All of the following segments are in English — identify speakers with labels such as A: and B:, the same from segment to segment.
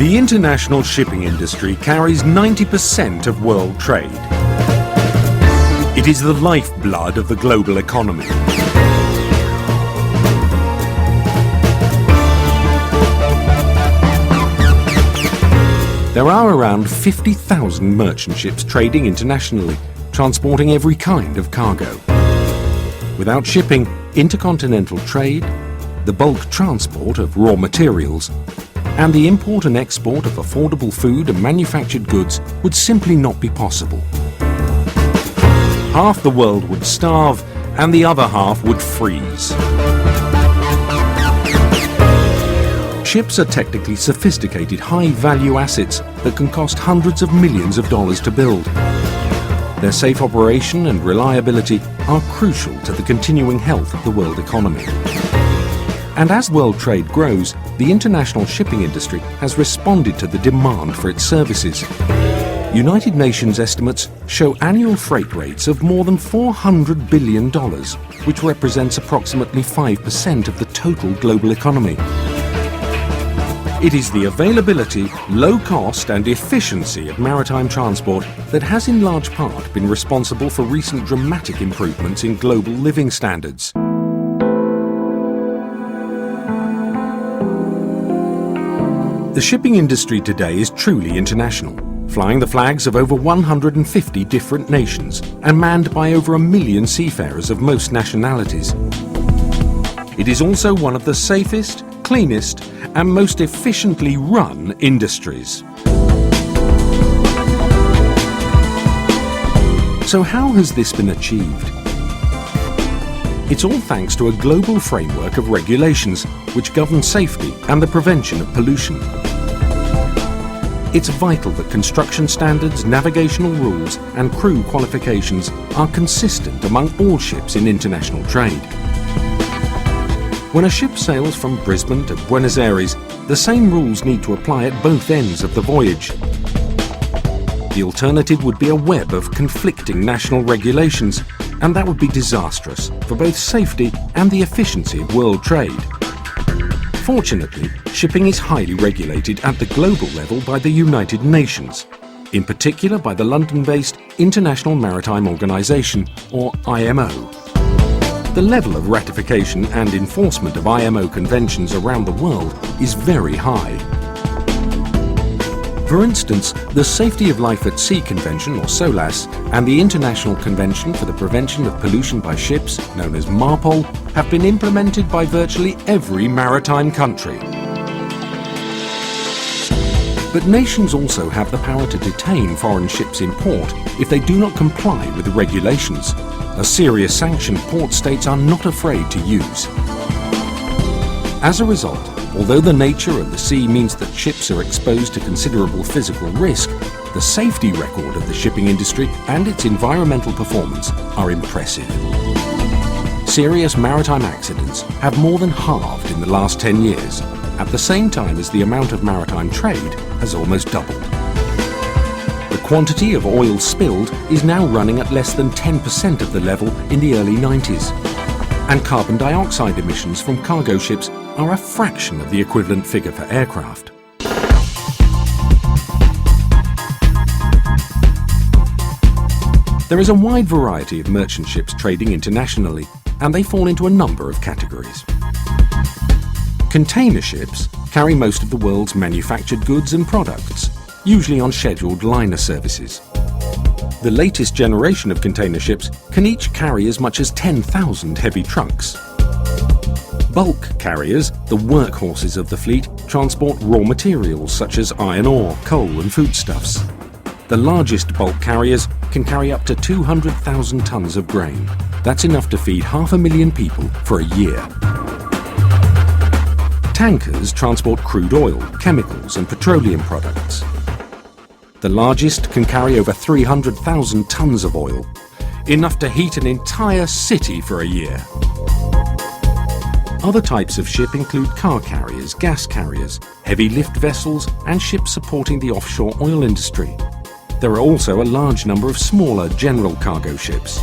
A: The international shipping industry carries 90% of world trade. It is the lifeblood of the global economy. There are around 50,000 merchant ships trading internationally, transporting every kind of cargo. Without shipping, intercontinental trade, the bulk transport of raw materials, and the import and export of affordable food and manufactured goods would simply not be possible. Half the world would starve and the other half would freeze. Ships are technically sophisticated, high-value assets that can cost hundreds of millions of dollars to build. Their safe operation and reliability are crucial to the continuing health of the world economy. And as world trade grows, the international shipping industry has responded to the demand for its services. United Nations estimates show annual freight rates of more than $400 billion, which represents approximately 5% of the total global economy. It is the availability, low cost and efficiency of maritime transport that has in large part been responsible for recent dramatic improvements in global living standards. The shipping industry today is truly international, flying the flags of over 150 different nations and manned by over 1 million seafarers of most nationalities. It is also one of the safest, cleanest and most efficiently run industries. So how has this been achieved? It's all thanks to a global framework of regulations which govern safety and the prevention of pollution. It's vital that construction standards, navigational rules and crew qualifications are consistent among all ships in international trade. When a ship sails from Brisbane to Buenos Aires, the same rules need to apply at both ends of the voyage. The alternative would be a web of conflicting national regulations, and that would be disastrous for both safety and the efficiency of world trade. Fortunately, shipping is highly regulated at the global level by the United Nations, in particular by the London-based International Maritime Organization, or IMO. The level of ratification and enforcement of IMO conventions around the world is very high. For instance, the Safety of Life at Sea Convention, or SOLAS, and the International Convention for the Prevention of Pollution by Ships, known as MARPOL, have been implemented by virtually every maritime country. But nations also have the power to detain foreign ships in port if they do not comply with the regulations, a serious sanction port states are not afraid to use. As a result, although the nature of the sea means that ships are exposed to considerable physical risk, the safety record of the shipping industry and its environmental performance are impressive. Serious maritime accidents have more than halved in the last 10 years, at the same time as the amount of maritime trade has almost doubled. The quantity of oil spilled is now running at less than 10% of the level in the early 90s, and carbon dioxide emissions from cargo ships are a fraction of the equivalent figure for aircraft. There is a wide variety of merchant ships trading internationally, and they fall into a number of categories. Container ships carry most of the world's manufactured goods and products, usually on scheduled liner services. The latest generation of container ships can each carry as much as 10,000 heavy trucks. Bulk carriers, the workhorses of the fleet, transport raw materials such as iron ore, coal and foodstuffs. The largest bulk carriers can carry up to 200,000 tons of grain. That's enough to feed 500,000 people for a year. Tankers transport crude oil, chemicals and petroleum products. The largest can carry over 300,000 tons of oil, enough to heat an entire city for a year. Other types of ship include car carriers, gas carriers, heavy lift vessels, and ships supporting the offshore oil industry. There are also a large number of smaller general cargo ships.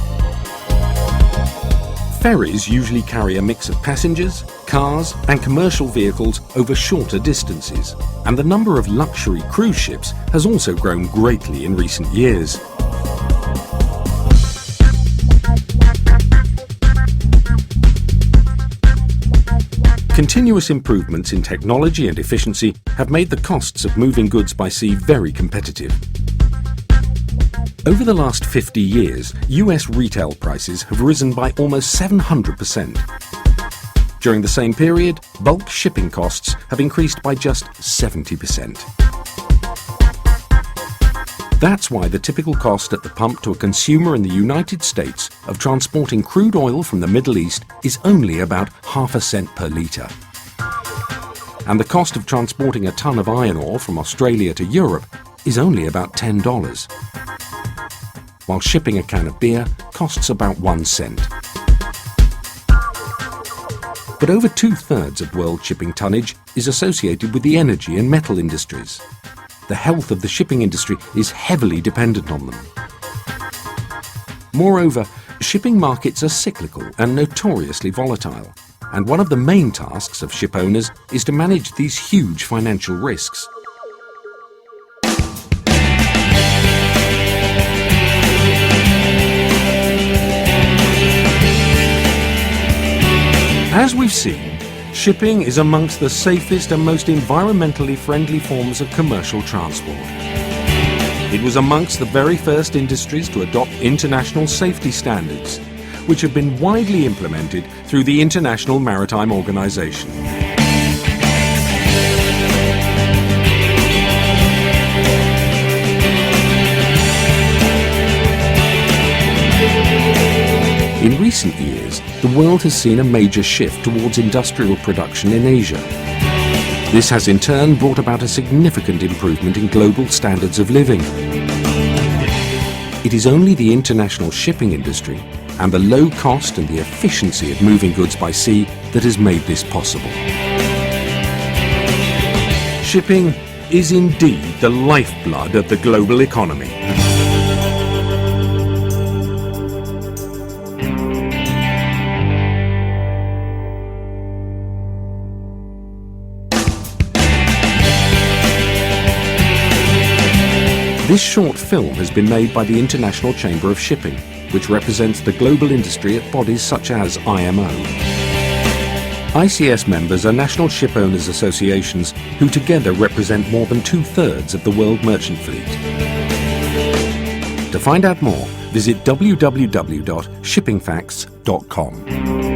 A: Ferries usually carry a mix of passengers, cars and commercial vehicles over shorter distances, and the number of luxury cruise ships has also grown greatly in recent years. Continuous improvements in technology and efficiency have made the costs of moving goods by sea very competitive. Over the last 50 years, US retail prices have risen by almost 700%. During the same period, bulk shipping costs have increased by just 70%. That's why the typical cost at the pump to a consumer in the United States of transporting crude oil from the Middle East is only about ½ cent per litre. And the cost of transporting a ton of iron ore from Australia to Europe is only about $10. While shipping a can of beer costs about 1 cent. But over 2/3 of world shipping tonnage is associated with the energy and metal industries. The health of the shipping industry is heavily dependent on them. Moreover, shipping markets are cyclical and notoriously volatile, and one of the main tasks of ship owners is to manage these huge financial risks. As we've seen, shipping is amongst the safest and most environmentally friendly forms of commercial transport. It was amongst the very first industries to adopt international safety standards, which have been widely implemented through the International Maritime Organization. In recent years, the world has seen a major shift towards industrial production in Asia. This has in turn brought about a significant improvement in global standards of living. It is only the international shipping industry and the low cost and the efficiency of moving goods by sea that has made this possible. Shipping is indeed the lifeblood of the global economy. This short film has been made by the International Chamber of Shipping, which represents the global industry at bodies such as IMO. ICS members are national ship owners associations who together represent more than 2/3 of the world merchant fleet. To find out more, visit www.shippingfacts.com.